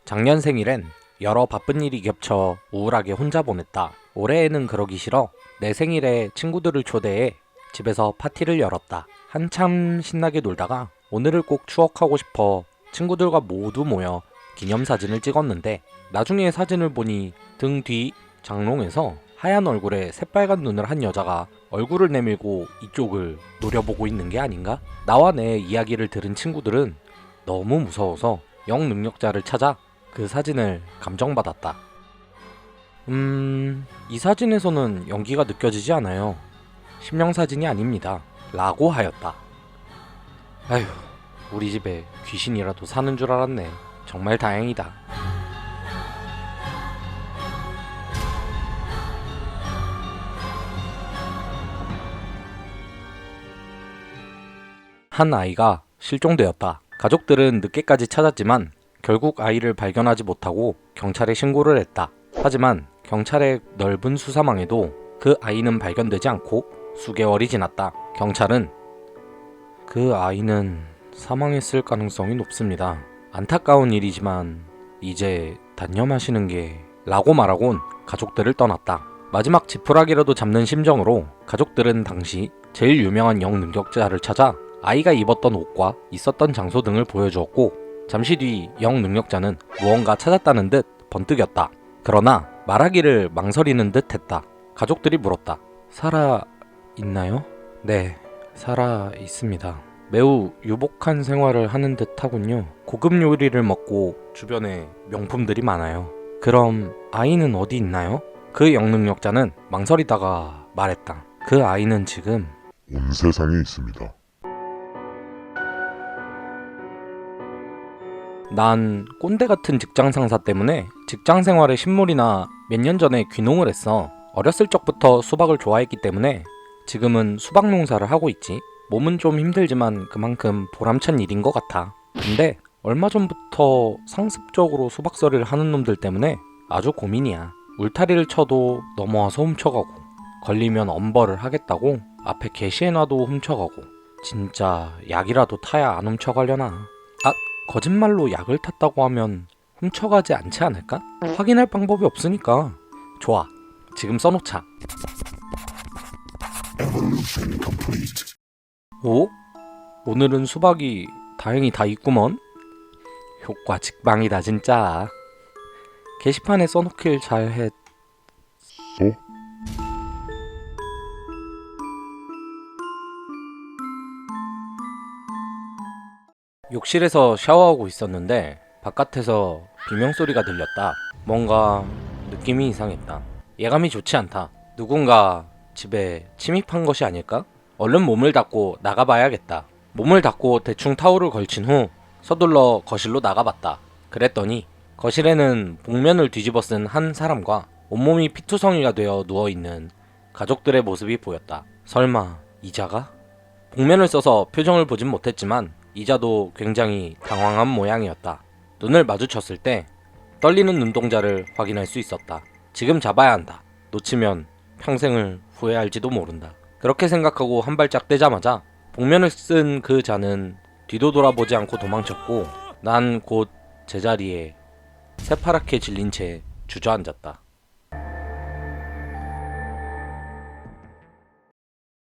작년 생일엔 여러 바쁜 일이 겹쳐 우울하게 혼자 보냈다. 올해에는 그러기 싫어 내 생일에 친구들을 초대해 집에서 파티를 열었다. 한참 신나게 놀다가 오늘을 꼭 추억하고 싶어 친구들과 모두 모여 기념사진을 찍었는데 나중에 사진을 보니 등 뒤 장롱에서 하얀 얼굴에 새빨간 눈을 한 여자가 얼굴을 내밀고 이쪽을 노려보고 있는 게 아닌가? 나와 내 이야기를 들은 친구들은 너무 무서워서 영능력자를 찾아 그 사진을 감정받았다. 이 사진에서는 연기가 느껴지지 않아요. 심령사진이 아닙니다. 라고 하였다. 아휴, 우리 집에 귀신이라도 사는 줄 알았네. 정말 다행이다. 한 아이가 실종되었다. 가족들은 늦게까지 찾았지만 결국 아이를 발견하지 못하고 경찰에 신고를 했다. 하지만 경찰의 넓은 수사망에도 그 아이는 발견되지 않고 수개월이 지났다. 경찰은 그 아이는 사망했을 가능성이 높습니다. 안타까운 일이지만 이제 단념하시는 게 라고 말하곤 가족들을 떠났다. 마지막 지푸라기라도 잡는 심정으로 가족들은 당시 제일 유명한 영능력자를 찾아 아이가 입었던 옷과 있었던 장소 등을 보여주었고 잠시 뒤 영능력자는 무언가 찾았다는 듯 번뜩였다. 그러나 말하기를 망설이는 듯 했다. 가족들이 물었다. 살아 있나요? 네, 살아 있습니다. 매우 유복한 생활을 하는 듯 하군요. 고급 요리를 먹고 주변에 명품들이 많아요. 그럼 아이는 어디 있나요? 그 영능력자는 망설이다가 말했다. 그 아이는 지금 온 세상에 있습니다. 난 꼰대 같은 직장 상사 때문에 직장 생활에 신물이나 몇 년 전에 귀농을 했어. 어렸을 적부터 수박을 좋아했기 때문에 지금은 수박 농사를 하고 있지. 몸은 좀 힘들지만 그만큼 보람찬 일인 것 같아. 근데 얼마 전부터 상습적으로 수박서리를 하는 놈들 때문에 아주 고민이야. 울타리를 쳐도 넘어와서 훔쳐가고 걸리면 엄벌을 하겠다고 앞에 게시해놔도 훔쳐가고 진짜 약이라도 타야 안 훔쳐가려나. 아, 거짓말로 약을 탔다고 하면 훔쳐가지 않지 않을까? 확인할 방법이 없으니까. 좋아, 지금 써놓자. 오? 오늘은 수박이 다행히 다 있구먼. 효과 직방이다 진짜. 게시판에 써놓길 잘했어? 욕실에서 샤워하고 있었는데 바깥에서 비명소리가 들렸다. 뭔가 느낌이 이상했다. 예감이 좋지 않다. 누군가 집에 침입한 것이 아닐까? 얼른 몸을 닦고 나가봐야겠다. 몸을 닦고 대충 타올을 걸친 후 서둘러 거실로 나가봤다. 그랬더니 거실에는 복면을 뒤집어 쓴 한 사람과 온몸이 피투성이가 되어 누워있는 가족들의 모습이 보였다. 설마 이자가? 복면을 써서 표정을 보진 못했지만 이자도 굉장히 당황한 모양이었다. 눈을 마주쳤을 때 떨리는 눈동자를 확인할 수 있었다. 지금 잡아야 한다. 놓치면 평생을 후회할지도 모른다. 그렇게 생각하고 한 발짝 떼자마자 복면을 쓴 그 자는 뒤도 돌아보지 않고 도망쳤고 난 곧 제자리에 새파랗게 질린 채 주저앉았다.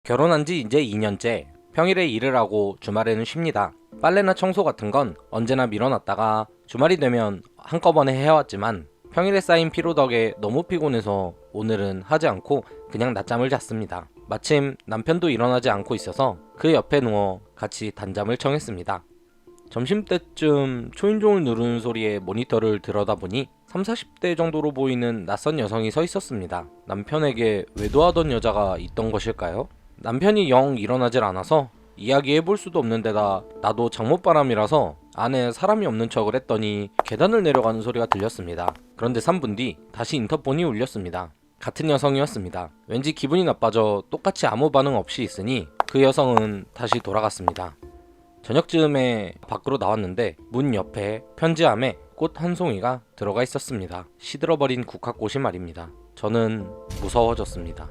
결혼한 지 이제 2년째. 평일에 일을 하고 주말에는 쉽니다. 빨래나 청소 같은 건 언제나 밀어놨다가 주말이 되면 한꺼번에 해왔지만 평일에 쌓인 피로 덕에 너무 피곤해서 오늘은 하지 않고 그냥 낮잠을 잤습니다. 마침 남편도 일어나지 않고 있어서 그 옆에 누워 같이 단잠을 청했습니다. 점심때쯤 초인종을 누르는 소리에 모니터를 들여다보니 30-40대 정도로 보이는 낯선 여성이 서 있었습니다. 남편에게 외도하던 여자가 있던 것일까요? 남편이 영 일어나질 않아서 이야기해볼 수도 없는 데다 나도 장못바람이라서 안에 사람이 없는 척을 했더니 계단을 내려가는 소리가 들렸습니다. 그런데 3분 뒤 다시 인터폰이 울렸습니다. 같은 여성이었습니다. 왠지 기분이 나빠져 똑같이 아무 반응 없이 있으니 그 여성은 다시 돌아갔습니다. 저녁쯤에 밖으로 나왔는데 문 옆에 편지함에 꽃 한 송이가 들어가 있었습니다. 시들어버린 국화꽃이 말입니다. 저는 무서워졌습니다.